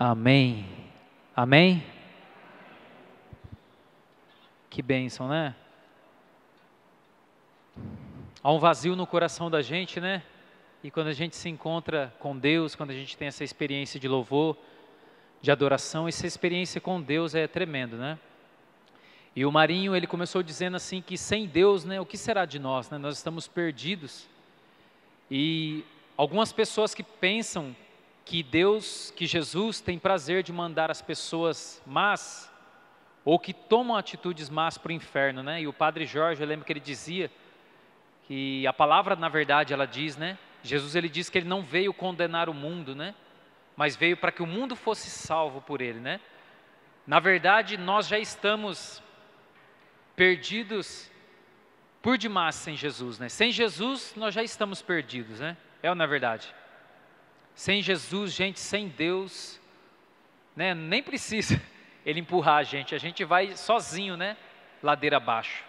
Amém. Amém? Que bênção, né? Há um vazio no coração da gente, né? E quando a gente se encontra com Deus, quando a gente tem essa experiência de louvor, de adoração, essa experiência com Deus é tremendo, né? E o Marinho, ele começou dizendo assim que sem Deus, né, o que será de nós, né? Nós estamos perdidos. E algumas pessoas que pensam que Deus, que Jesus tem prazer de mandar as pessoas más, ou que tomam atitudes más para o inferno, né? E o Padre Jorge, eu lembro que ele dizia que a palavra, na verdade, ela diz, né? Jesus, ele diz que ele não veio condenar o mundo, né? Mas veio para que o mundo fosse salvo por ele, né? Na verdade, nós já estamos perdidos por demais sem Jesus, né? Sem Jesus, nós já estamos perdidos, né? É ou não é verdade? Sem Jesus, gente, sem Deus, né? Nem precisa Ele empurrar a gente vai sozinho, né? Ladeira abaixo,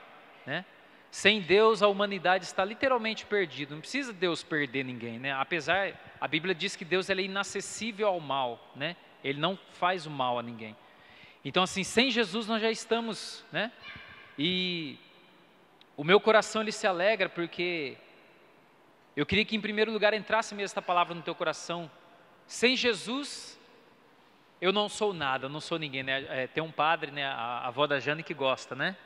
né? Sem Deus, a humanidade está literalmente perdida. Não precisa Deus perder ninguém, né? Apesar, a Bíblia diz que Deus ele é inacessível ao mal, né? Ele não faz o mal a ninguém. Então, assim, sem Jesus nós já estamos, né? E o meu coração ele se alegra porque eu queria que em primeiro lugar entrasse mesmo esta palavra no teu coração. Sem Jesus, eu não sou nada, eu não sou ninguém, né? Tem um padre, né? A avó da Jane que gosta, né?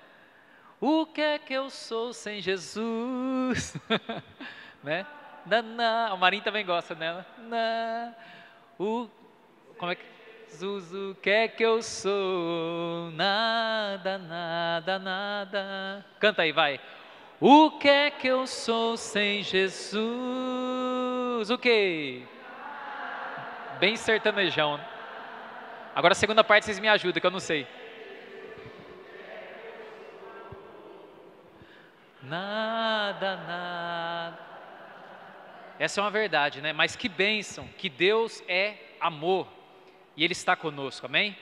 O que é que eu sou sem Jesus? Né? O Marinho também gosta dela. Como é que... Jesus, o que é que eu sou? Nada, nada, nada. Canta aí, vai. O que é que eu sou sem Jesus? O quê? Bem sertanejão. Agora a segunda parte vocês me ajudam, que eu não sei. Nada, nada. Essa é uma verdade, né? Mas que bênção, que Deus é amor. E Ele está conosco, amém?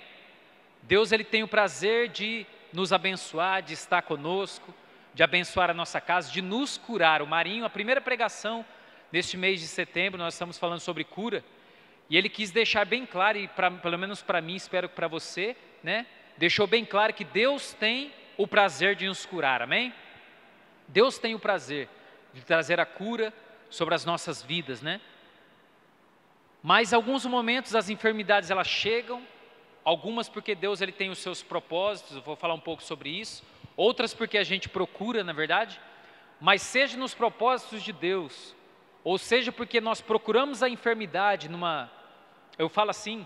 Deus ele tem o prazer de nos abençoar, de estar conosco, de abençoar a nossa casa, de nos curar. O Marinho, a primeira pregação neste mês de setembro, nós estamos falando sobre cura, e ele quis deixar bem claro, e pelo menos para mim, espero que para você, né? Deixou bem claro que Deus tem o prazer de nos curar, amém? Deus tem o prazer de trazer a cura sobre as nossas vidas, né? Mas alguns momentos as enfermidades elas chegam, algumas porque Deus ele tem os seus propósitos, eu vou falar um pouco sobre isso, outras porque a gente procura, na verdade, mas seja nos propósitos de Deus, ou seja porque nós procuramos a enfermidade eu falo assim,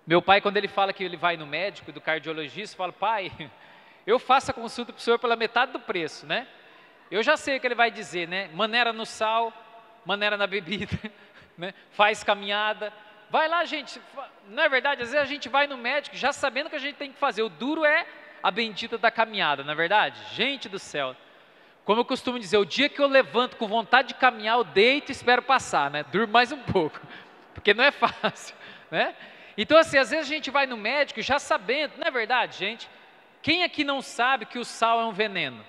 meu pai quando ele fala que ele vai no médico, do cardiologista, fala, pai, eu faço a consulta para o senhor pela metade do preço, né? Eu já sei o que ele vai dizer, né? Maneira no sal, maneira na bebida, né? Faz caminhada, vai lá gente, não é verdade? Às vezes a gente vai no médico já sabendo o que a gente tem que fazer, o duro é a bendita da caminhada, não é verdade? Gente do céu, como eu costumo dizer, o dia que eu levanto com vontade de caminhar, eu deito e espero passar, né? Durmo mais um pouco, porque não é fácil, né? Então assim, às vezes a gente vai no médico já sabendo, não é verdade, gente? Quem aqui não sabe que o sal é um veneno?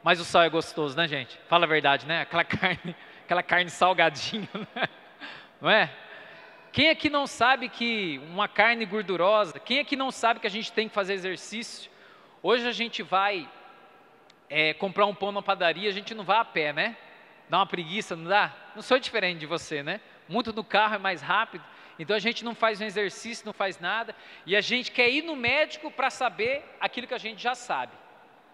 Mas o sal é gostoso, né, gente? Fala a verdade, né? Aquela carne salgadinha, né? Não é? Quem aqui não sabe que uma carne gordurosa, quem aqui não sabe que a gente tem que fazer exercício? Hoje a gente vai comprar um pão na padaria, a gente não vai a pé, né? Dá uma preguiça, não dá? Não sou diferente de você, né? Muito no carro é mais rápido, então a gente não faz um exercício, não faz nada, e a gente quer ir no médico para saber aquilo que a gente já sabe.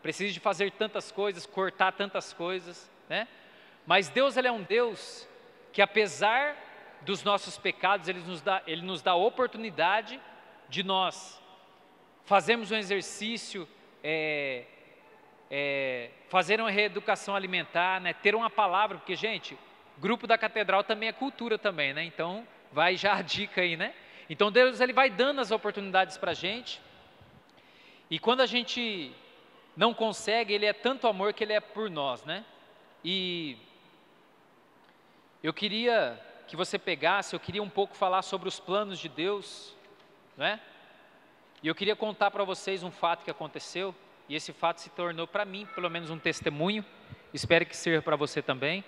Precisa de fazer tantas coisas, cortar tantas coisas, né? Mas Deus ele é um Deus que apesar dos nossos pecados, Ele nos dá a oportunidade de nós fazermos um exercício, fazer uma reeducação alimentar, né? Ter uma palavra, porque gente, grupo da catedral também é cultura também, né? Então vai já a dica aí, né? Então Deus ele vai dando as oportunidades para a gente, e quando a gente não consegue, Ele é tanto amor que Ele é por nós, né? E eu queria que você pegasse, eu queria um pouco falar sobre os planos de Deus, não é? E eu queria contar para vocês um fato que aconteceu, e esse fato se tornou para mim, pelo menos um testemunho, espero que sirva para você também.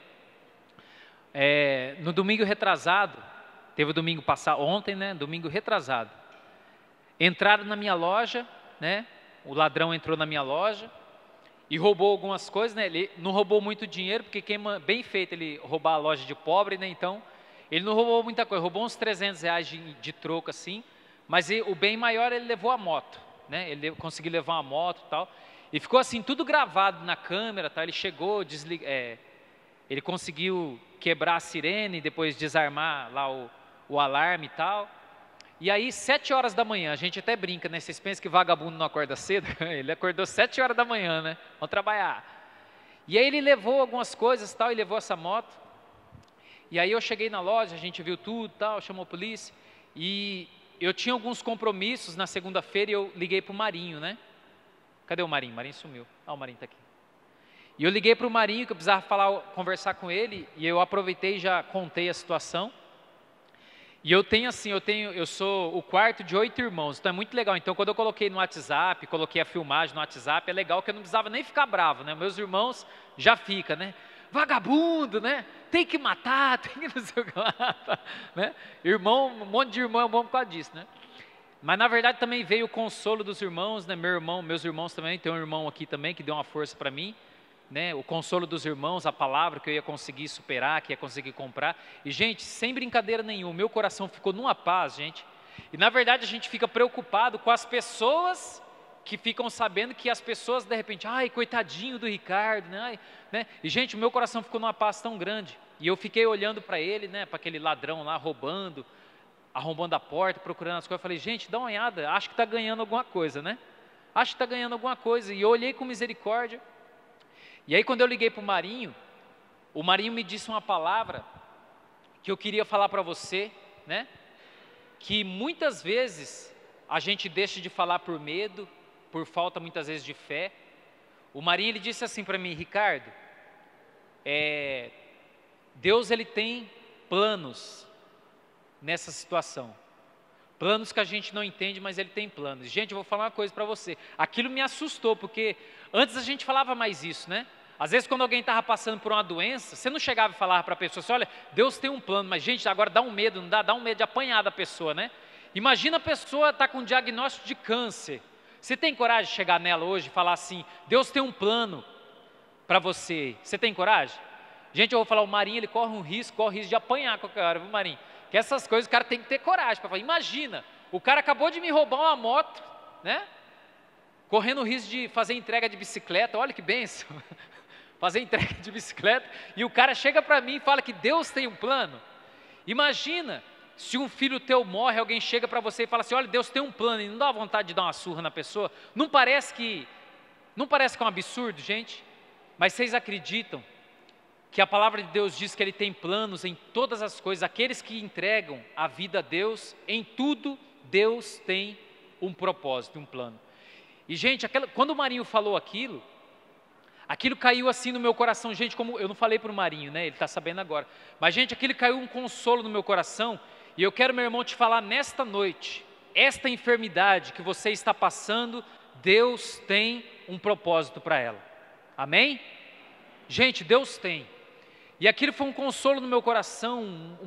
No domingo retrasado, teve o domingo passado, ontem, né? Domingo retrasado. Entraram na minha loja, né? O ladrão entrou na minha loja e roubou algumas coisas, né? Ele não roubou muito dinheiro, porque bem feito ele roubar a loja de pobre, né? Então, ele não roubou muita coisa, roubou uns R$ 300 de troco assim, mas o bem maior ele levou a moto, né? Ele conseguiu levar uma moto e tal, e ficou assim tudo gravado na câmera, tá? Ele chegou, ele conseguiu quebrar a sirene, depois desarmar lá o alarme e tal. E aí, 7 horas da manhã, a gente até brinca, né? Vocês pensam que vagabundo não acorda cedo? Ele acordou 7 horas da manhã, né? Vamos trabalhar. E aí ele levou algumas coisas, tal, e levou essa moto. E aí eu cheguei na loja, a gente viu tudo, tal, chamou a polícia. E eu tinha alguns compromissos na segunda-feira e eu liguei para o Marinho, né? Cadê o Marinho? O Marinho sumiu. Ah, o Marinho está aqui. E eu liguei para o Marinho, que eu precisava conversar com ele, e eu aproveitei e já contei a situação. E eu sou o quarto de 8 irmãos, então é muito legal. Então, quando eu coloquei no WhatsApp, coloquei a filmagem no WhatsApp, é legal que eu não precisava nem ficar bravo, né? Meus irmãos já ficam, né? Vagabundo, né? Tem que matar, tem que não sei o que lá, né? Irmão, um monte de irmão é bom por causa disso, né? Mas na verdade também veio o consolo dos irmãos, né? Meus irmãos também, tem um irmão aqui também que deu uma força para mim. Né, o consolo dos irmãos, a palavra que eu ia conseguir superar, que ia conseguir comprar. E, gente, sem brincadeira nenhuma, meu coração ficou numa paz, gente. E, na verdade, a gente fica preocupado com as pessoas que ficam sabendo que as pessoas, de repente, ai, coitadinho do Ricardo, né? E, gente, o meu coração ficou numa paz tão grande. E eu fiquei olhando para ele, né, para aquele ladrão lá, arrombando a porta, procurando as coisas. Eu falei, gente, dá uma olhada, acho que está ganhando alguma coisa, né? Acho que está ganhando alguma coisa. E eu olhei com misericórdia. E aí quando eu liguei para o Marinho me disse uma palavra que eu queria falar para você, né? Que muitas vezes a gente deixa de falar por medo, por falta muitas vezes de fé. O Marinho ele disse assim para mim, Ricardo, Deus ele tem planos nessa situação. Planos que a gente não entende, mas ele tem planos. Gente, eu vou falar uma coisa para você. Aquilo me assustou, porque antes a gente falava mais isso, né? Às vezes quando alguém estava passando por uma doença, você não chegava e falava para a pessoa assim, olha, Deus tem um plano, mas gente, agora dá um medo, não dá? Dá um medo de apanhar da pessoa, né? Imagina a pessoa estar com um diagnóstico de câncer. Você tem coragem de chegar nela hoje e falar assim, Deus tem um plano para você. Você tem coragem? Gente, eu vou falar, o Marinho, ele corre risco de apanhar qualquer hora, viu, Marinho? Que essas coisas o cara tem que ter coragem para falar. Imagina, o cara acabou de me roubar uma moto, né? Correndo o risco de fazer entrega de bicicleta, olha que bênção. Fazer entrega de bicicleta, e o cara chega para mim e fala que Deus tem um plano. Imagina, se um filho teu morre, alguém chega para você e fala assim, olha, Deus tem um plano, e não dá vontade de dar uma surra na pessoa? Não parece que é um absurdo, gente? Mas vocês acreditam que a palavra de Deus diz que Ele tem planos em todas as coisas, aqueles que entregam a vida a Deus, em tudo Deus tem um propósito, um plano. E gente, quando o Marinho falou aquilo caiu assim no meu coração, gente, como eu não falei para o Marinho, né, ele está sabendo agora, mas gente, aquilo caiu um consolo no meu coração, e eu quero, meu irmão, te falar nesta noite, esta enfermidade que você está passando, Deus tem um propósito para ela, amém? Gente, Deus tem. E aquilo foi um consolo no meu coração,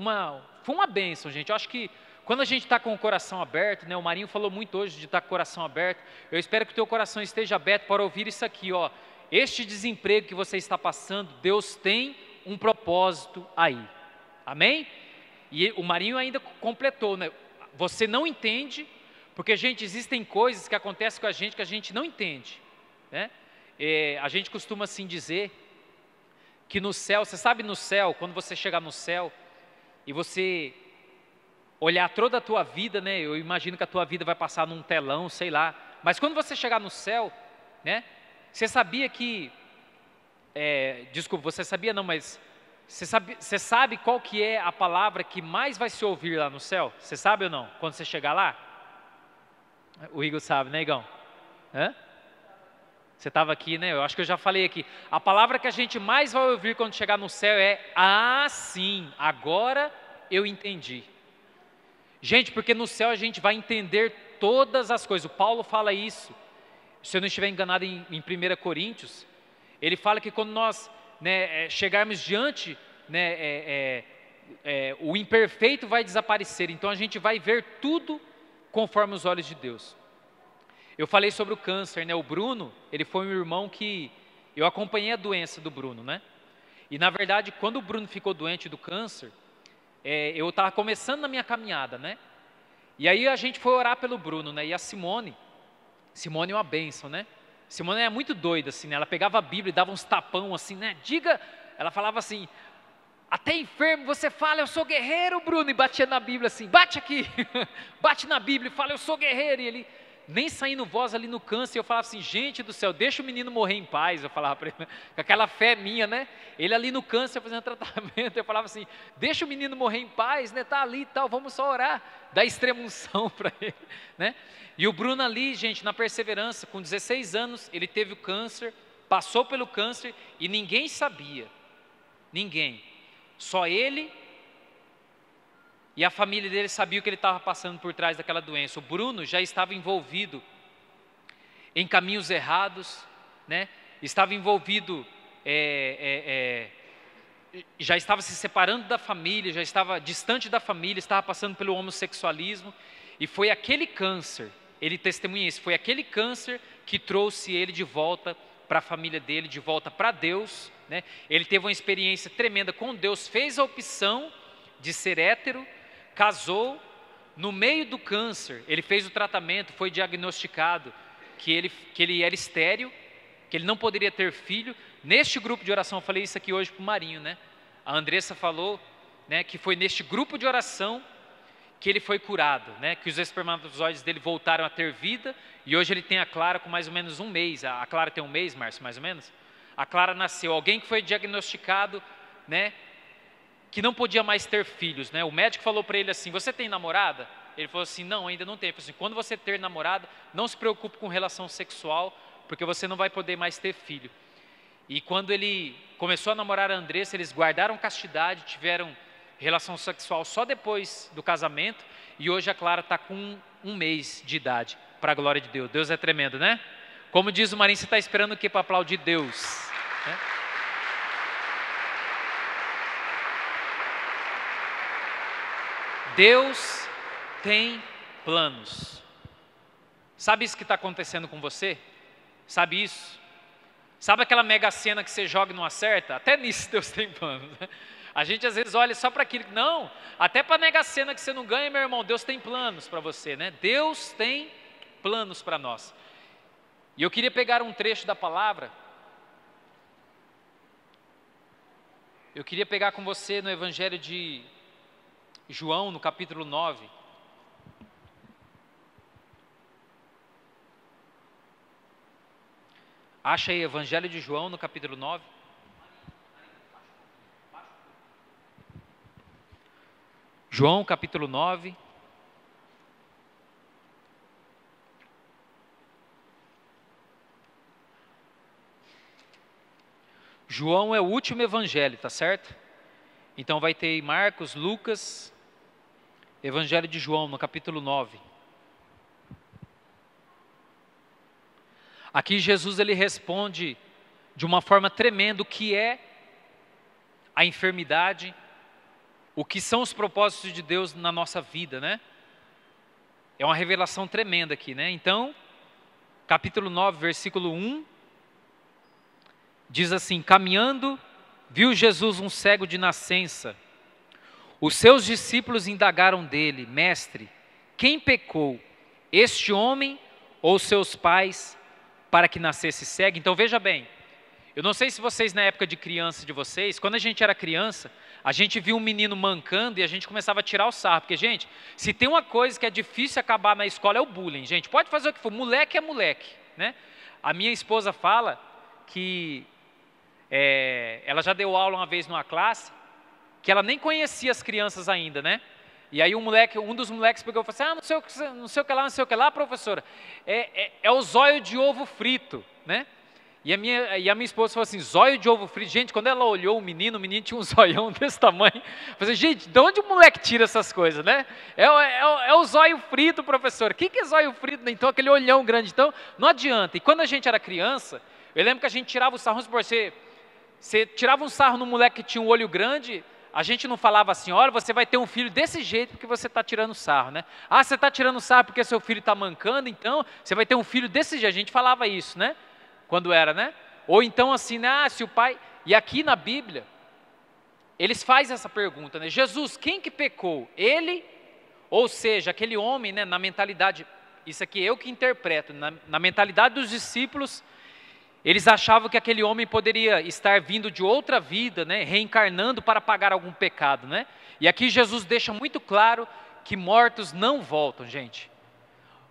foi uma bênção, gente. Eu acho que quando a gente está com o coração aberto, né, o Marinho falou muito hoje de estar com o coração aberto, eu espero que o teu coração esteja aberto para ouvir isso aqui, ó. Este desemprego que você está passando, Deus tem um propósito aí, amém? E o Marinho ainda completou, né? Você não entende, porque, gente, existem coisas que acontecem com a gente que a gente não entende, né? A gente costuma assim dizer que no céu, você sabe no céu, quando você chegar no céu e você olhar toda a tua vida, né? Eu imagino que a tua vida vai passar num telão, sei lá. Mas quando você chegar no céu, né? Você sabia que, desculpa, você sabia não, mas você sabe qual que é a palavra que mais vai se ouvir lá no céu? Você sabe ou não? Quando você chegar lá? O Igor sabe, né, Igão? Hã? Você estava aqui, né? Eu acho que eu já falei aqui. A palavra que a gente mais vai ouvir quando chegar no céu é: ah, sim, agora eu entendi. Gente, porque no céu a gente vai entender todas as coisas. O Paulo fala isso. Se eu não estiver enganado em 1 Coríntios, ele fala que quando nós, né, chegarmos diante, né, o imperfeito vai desaparecer, então a gente vai ver tudo conforme os olhos de Deus. Eu falei sobre o câncer, né? O Bruno, ele foi um irmão que eu acompanhei a doença do Bruno, né? E na verdade, quando o Bruno ficou doente do câncer, eu estava começando na minha caminhada, né? E aí a gente foi orar pelo Bruno, né? E a Simone é uma bênção, né? Simone é muito doida, assim, né? Ela pegava a Bíblia e dava uns tapão, assim, né? Ela falava assim, até enfermo você fala, eu sou guerreiro, Bruno, e batia na Bíblia assim, bate aqui, bate na Bíblia e fala, eu sou guerreiro, e ele nem saindo voz ali no câncer, eu falava assim, gente do céu, deixa o menino morrer em paz, eu falava para ele, com aquela fé minha, né? Ele ali no câncer fazendo tratamento, eu falava assim, deixa o menino morrer em paz, né? Tá ali e tal, vamos só orar, dá extremunção para ele, né? E o Bruno ali, gente, na perseverança, com 16 anos, ele teve o câncer, passou pelo câncer e ninguém sabia, ninguém, só ele e a família dele sabia o que ele estava passando por trás daquela doença. O Bruno já estava envolvido em caminhos errados, né? Estava envolvido, já estava se separando da família, já estava distante da família, estava passando pelo homossexualismo, e foi aquele câncer, ele testemunha isso, foi aquele câncer que trouxe ele de volta para a família dele, de volta para Deus, né? Ele teve uma experiência tremenda com Deus, fez a opção de ser hétero, casou, no meio do câncer, ele fez o tratamento, foi diagnosticado que ele era estéril, que ele não poderia ter filho. Neste grupo de oração, eu falei isso aqui hoje para o Marinho, né? A Andressa falou, né, que foi neste grupo de oração que ele foi curado, né? Que os espermatozoides dele voltaram a ter vida, e hoje ele tem a Clara com mais ou menos um mês. A Clara tem um mês, Márcio, mais ou menos? A Clara nasceu, alguém que foi diagnosticado, né, que não podia mais ter filhos, né? O médico falou para ele assim, você tem namorada? Ele falou assim, não, ainda não tenho. Ele falou assim, quando você ter namorada, não se preocupe com relação sexual, porque você não vai poder mais ter filho. E quando ele começou a namorar a Andressa, eles guardaram castidade, tiveram relação sexual só depois do casamento, e hoje a Clara está com um mês de idade, para a glória de Deus. Deus é tremendo, né? Como diz o Marinho, você está esperando o que para aplaudir Deus? Né? Deus tem planos. Sabe isso que está acontecendo com você? Sabe isso? Sabe aquela mega sena que você joga e não acerta? Até nisso Deus tem planos. A gente às vezes olha só para aquilo, não, até para a mega sena que você não ganha, meu irmão, Deus tem planos para você, né? Deus tem planos para nós. E eu queria pegar um trecho da palavra, eu queria pegar com você no Evangelho de João, no capítulo 9. Acha aí, Evangelho de João, no capítulo 9. João, capítulo 9. João é o último evangelho, tá certo? Então vai ter Marcos, Lucas, Evangelho de João, no capítulo 9. Aqui Jesus ele responde de uma forma tremenda o que é a enfermidade, o que são os propósitos de Deus na nossa vida, né? É uma revelação tremenda aqui, né? Então, capítulo 9, versículo 1, diz assim, caminhando, viu Jesus um cego de nascença. Os seus discípulos indagaram dele, mestre, quem pecou, este homem ou seus pais, para que nascesse cego? Então veja bem, eu não sei se vocês na época de criança de vocês, quando a gente era criança, a gente via um menino mancando e a gente começava a tirar o sarro, porque gente, se tem uma coisa que é difícil acabar na escola é o bullying, gente, pode fazer o que for, moleque é moleque, né? A minha esposa fala que ela já deu aula uma vez numa classe, que ela nem conhecia as crianças ainda, né? E aí um dos moleques pegou e falou assim, não sei o que lá, professora, é o zóio de ovo frito, né? E a minha esposa falou assim, zóio de ovo frito. Gente, quando ela olhou o menino tinha um zoião desse tamanho. Eu falei, gente, de onde o moleque tira essas coisas, né? É o zóio frito, professor. O que é zóio frito? Então, aquele olhão grande. Então, não adianta. E quando a gente era criança, eu lembro que a gente tirava o sarro, vamos supor, você tirava um sarro no moleque que tinha um olho grande, a gente não falava assim, olha, você vai ter um filho desse jeito porque você está tirando sarro, né? Ah, você está tirando sarro porque seu filho está mancando, então você vai ter um filho desse jeito. A gente falava isso, né? Quando era, né? Ou então assim, né? Ah, se o pai... E aqui na Bíblia, eles fazem essa pergunta, né? Jesus, quem que pecou? Ele, ou seja, aquele homem, né? Na mentalidade, isso aqui eu que interpreto, na mentalidade dos discípulos, eles achavam que aquele homem poderia estar vindo de outra vida, né, reencarnando para pagar algum pecado, né? E aqui Jesus deixa muito claro que mortos não voltam, gente.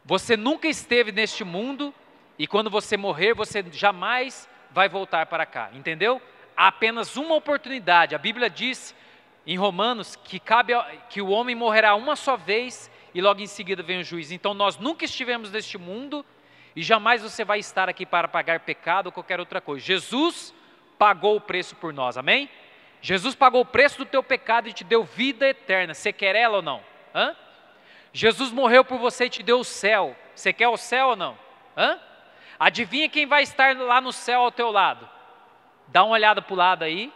Você nunca esteve neste mundo e quando você morrer, você jamais vai voltar para cá, entendeu? Há apenas uma oportunidade. A Bíblia diz em Romanos que o homem morrerá uma só vez e logo em seguida vem o juízo. Então nós nunca estivemos neste mundo e jamais você vai estar aqui para pagar pecado ou qualquer outra coisa. Jesus pagou o preço por nós, amém? Jesus pagou o preço do teu pecado e te deu vida eterna. Você quer ela ou não? Hã? Jesus morreu por você e te deu o céu. Você quer o céu ou não? Hã? Adivinha quem vai estar lá no céu ao teu lado? Dá uma olhada para o lado aí,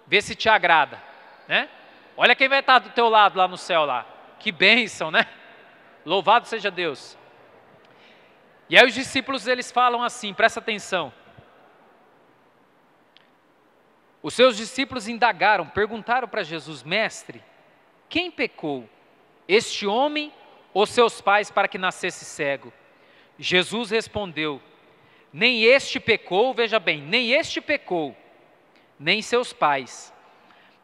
vê se te agrada, né? Olha quem vai estar do teu lado lá no céu lá. Que bênção, né? Louvado seja Deus. E aí os discípulos, eles falam assim, presta atenção. Os seus discípulos indagaram, perguntaram para Jesus, mestre, quem pecou? Este homem ou seus pais para que nascesse cego? Jesus respondeu, nem este pecou, veja bem, nem este pecou, nem seus pais,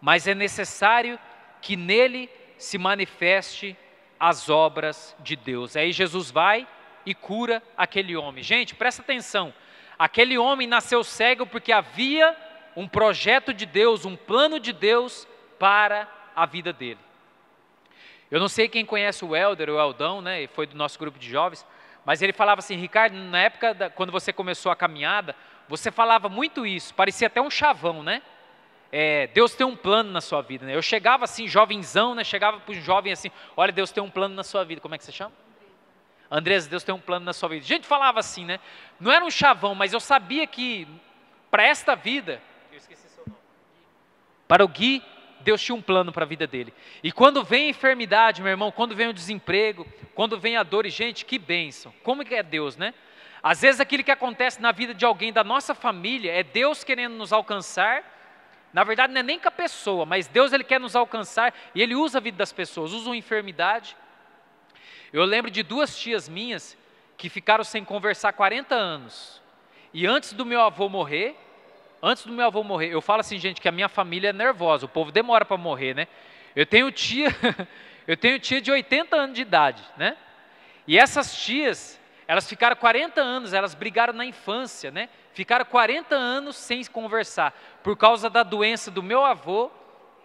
mas é necessário que nele se manifeste as obras de Deus. Aí Jesus vai e cura aquele homem. Gente, presta atenção, aquele homem nasceu cego porque havia um projeto de Deus, um plano de Deus para a vida dele. Eu não sei quem conhece o Helder, o Eldão, né? Ele foi do nosso grupo de jovens, mas ele falava assim, Ricardo, na época, quando você começou a caminhada, você falava muito isso, parecia até um chavão, né? Deus tem um plano na sua vida, né? Eu chegava assim, jovenzão, né? Chegava para um jovem assim, olha, Deus tem um plano na sua vida. Como é que você chama? Andrés, Deus tem um plano na sua vida. A gente falava assim, né? Não era um chavão, mas eu sabia que para esta vida, eu esqueci seu nome, para o Gui, Deus tinha um plano para a vida dele. E quando vem a enfermidade, meu irmão, quando vem o desemprego, quando vem a dor, e gente, que bênção. Como que é Deus, né? Às vezes aquilo que acontece na vida de alguém da nossa família é Deus querendo nos alcançar. Na verdade não é nem com a pessoa, mas Deus ele quer nos alcançar e Ele usa a vida das pessoas, usa uma enfermidade. Eu lembro de duas tias minhas que ficaram sem conversar 40 anos. E antes do meu avô morrer, eu falo assim, gente, que a minha família é nervosa, o povo demora para morrer, né? Eu tenho tia de 80 anos de idade, né? E essas tias, elas ficaram 40 anos, elas brigaram na infância, né? Ficaram 40 anos sem conversar. Por causa da doença do meu avô,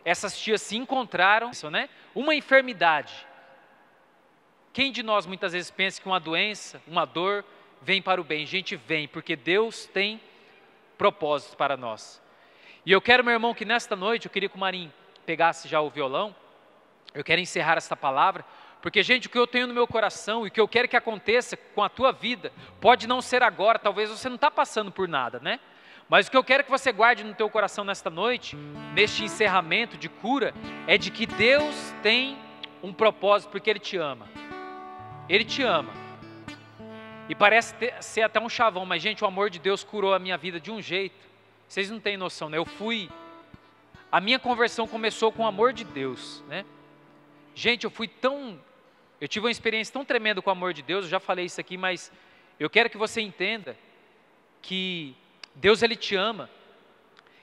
essas tias se encontraram, né? Uma enfermidade. Quem de nós muitas vezes pensa que uma doença, uma dor, vem para o bem? Gente, vem, porque Deus tem propósitos para nós. E eu quero, meu irmão, que nesta noite, eu queria que o Marinho pegasse já o violão, eu quero encerrar esta palavra, porque, gente, o que eu tenho no meu coração e o que eu quero que aconteça com a tua vida, pode não ser agora, talvez você não está passando por nada, né? Mas o que eu quero que você guarde no teu coração nesta noite, neste encerramento de cura, é de que Deus tem um propósito, porque Ele te ama. Ele te ama. E parece ser até um chavão, mas, gente, o amor de Deus curou a minha vida de um jeito. Vocês não têm noção, né? A minha conversão começou com o amor de Deus, né? Gente, eu tive uma experiência tão tremenda com o amor de Deus, eu já falei isso aqui, mas eu quero que você entenda que Deus, Ele te ama,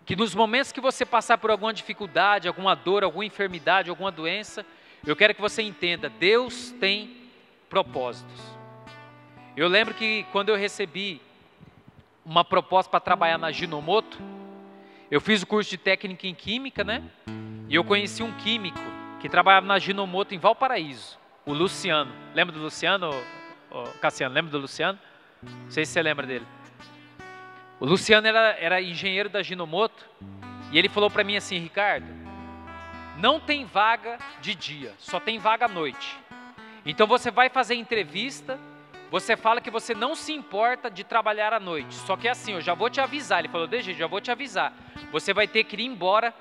que nos momentos que você passar por alguma dificuldade, alguma dor, alguma enfermidade, alguma doença, eu quero que você entenda, Deus tem propósitos. Eu lembro que quando eu recebi uma proposta para trabalhar na Ginomoto, eu fiz o curso de técnica em química, né? E eu conheci um químico que trabalhava na Ginomoto em Valparaíso, o Luciano. Lembra do Luciano, Cassiano? Lembra do Luciano? Não sei se você lembra dele. O Luciano era engenheiro da Ginomoto e ele falou para mim assim, Ricardo, não tem vaga de dia, só tem vaga à noite. Então você vai fazer entrevista, você fala que você não se importa de trabalhar à noite. Só que assim, eu já vou te avisar. Ele falou, já vou te avisar. Você vai ter que ir embora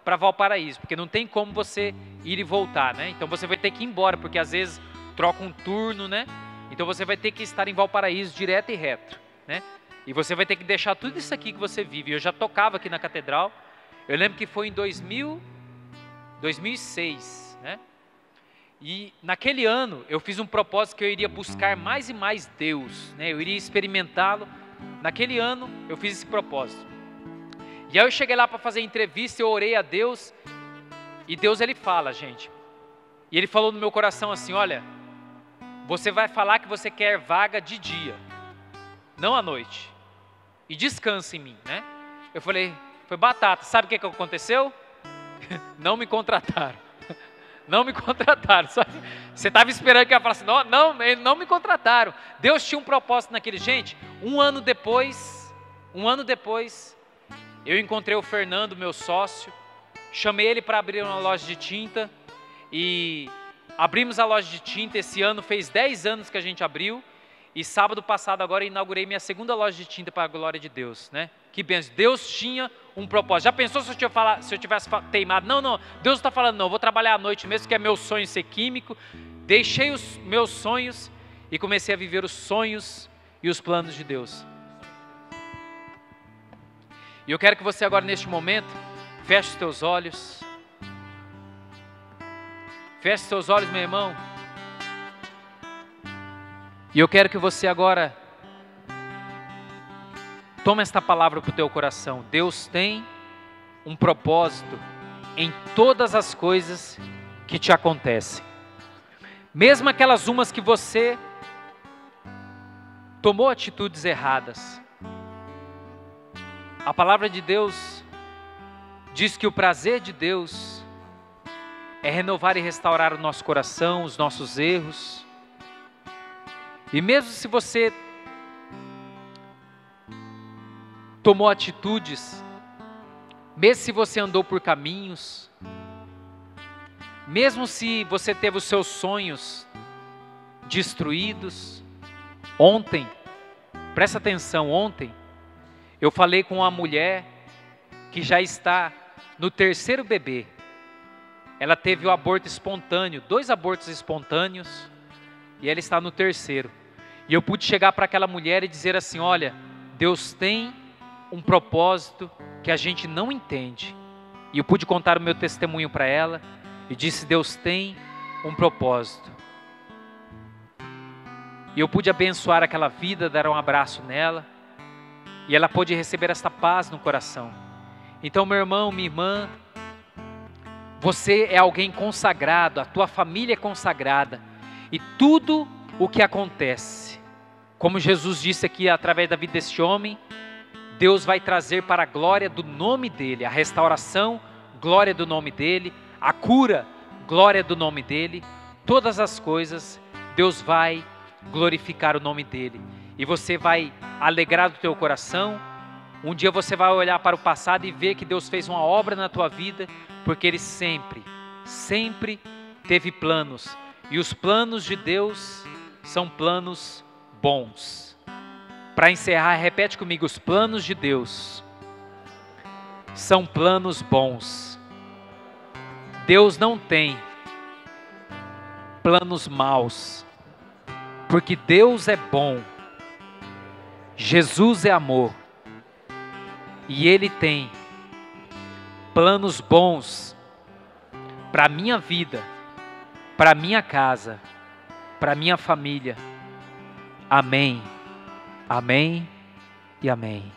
para Valparaíso, porque não tem como você ir e voltar, né? Então você vai ter que ir embora, porque às vezes troca um turno, né? Então você vai ter que estar em Valparaíso direto e reto, né? E você vai ter que deixar tudo isso aqui que você vive. Eu já tocava aqui na catedral. Eu lembro que foi em 2006, né? E naquele ano eu fiz um propósito que eu iria buscar mais e mais Deus, né? Eu iria experimentá-lo. Naquele ano eu fiz esse propósito. E aí eu cheguei lá para fazer entrevista, eu orei a Deus. E Deus, ele fala, gente. E ele falou no meu coração assim, olha, você vai falar que você quer vaga de dia, não à noite. E descansa em mim, né? Eu falei, foi batata. Sabe o que aconteceu? Não me contrataram. Não me contrataram. Sabe? Você estava esperando que eu falasse, não, eles não me contrataram. Deus tinha um propósito naquele. Gente, um ano depois, eu encontrei o Fernando, meu sócio, chamei ele para abrir uma loja de tinta e abrimos a loja de tinta. Esse ano fez 10 anos que a gente abriu. E sábado passado agora eu inaugurei minha segunda loja de tinta para a glória de Deus, né? Que benção. Deus tinha um propósito. Já pensou se eu tivesse teimado? Não, Deus não está falando não, eu vou trabalhar à noite mesmo, que é meu sonho ser químico. Deixei os meus sonhos e comecei a viver os sonhos e os planos de Deus. E eu quero que você agora neste momento, feche os teus olhos. Feche os teus olhos, meu irmão. E eu quero que você agora tome esta palavra para o teu coração. Deus tem um propósito em todas as coisas que te acontecem. Mesmo aquelas umas que você tomou atitudes erradas. A palavra de Deus diz que o prazer de Deus é renovar e restaurar o nosso coração, os nossos erros. E mesmo se você tomou atitudes, mesmo se você andou por caminhos, mesmo se você teve os seus sonhos destruídos, ontem, presta atenção, ontem eu falei com uma mulher que já está no 3º bebê. Ela teve o aborto espontâneo, 2 abortos espontâneos, e ela está no 3º. E eu pude chegar para aquela mulher e dizer assim, olha, Deus tem um propósito que a gente não entende. E eu pude contar o meu testemunho para ela e disse, Deus tem um propósito. E eu pude abençoar aquela vida, dar um abraço nela, e ela pôde receber esta paz no coração. Então, meu irmão, minha irmã, você é alguém consagrado, a tua família é consagrada, e tudo o que acontece, como Jesus disse aqui através da vida deste homem, Deus vai trazer para a glória do nome dEle, a restauração, glória do nome dEle, a cura, glória do nome dEle, todas as coisas, Deus vai glorificar o nome dEle, e você vai alegrar do teu coração. Um dia você vai olhar para o passado e ver que Deus fez uma obra na tua vida, porque Ele sempre teve planos, e os planos de Deus são planos bons. Para encerrar, repete comigo, os planos de Deus são planos bons. Deus não tem planos maus, porque Deus é bom, Jesus é amor, e Ele tem planos bons para a minha vida, para a minha casa, para a minha família. Amém, amém e amém.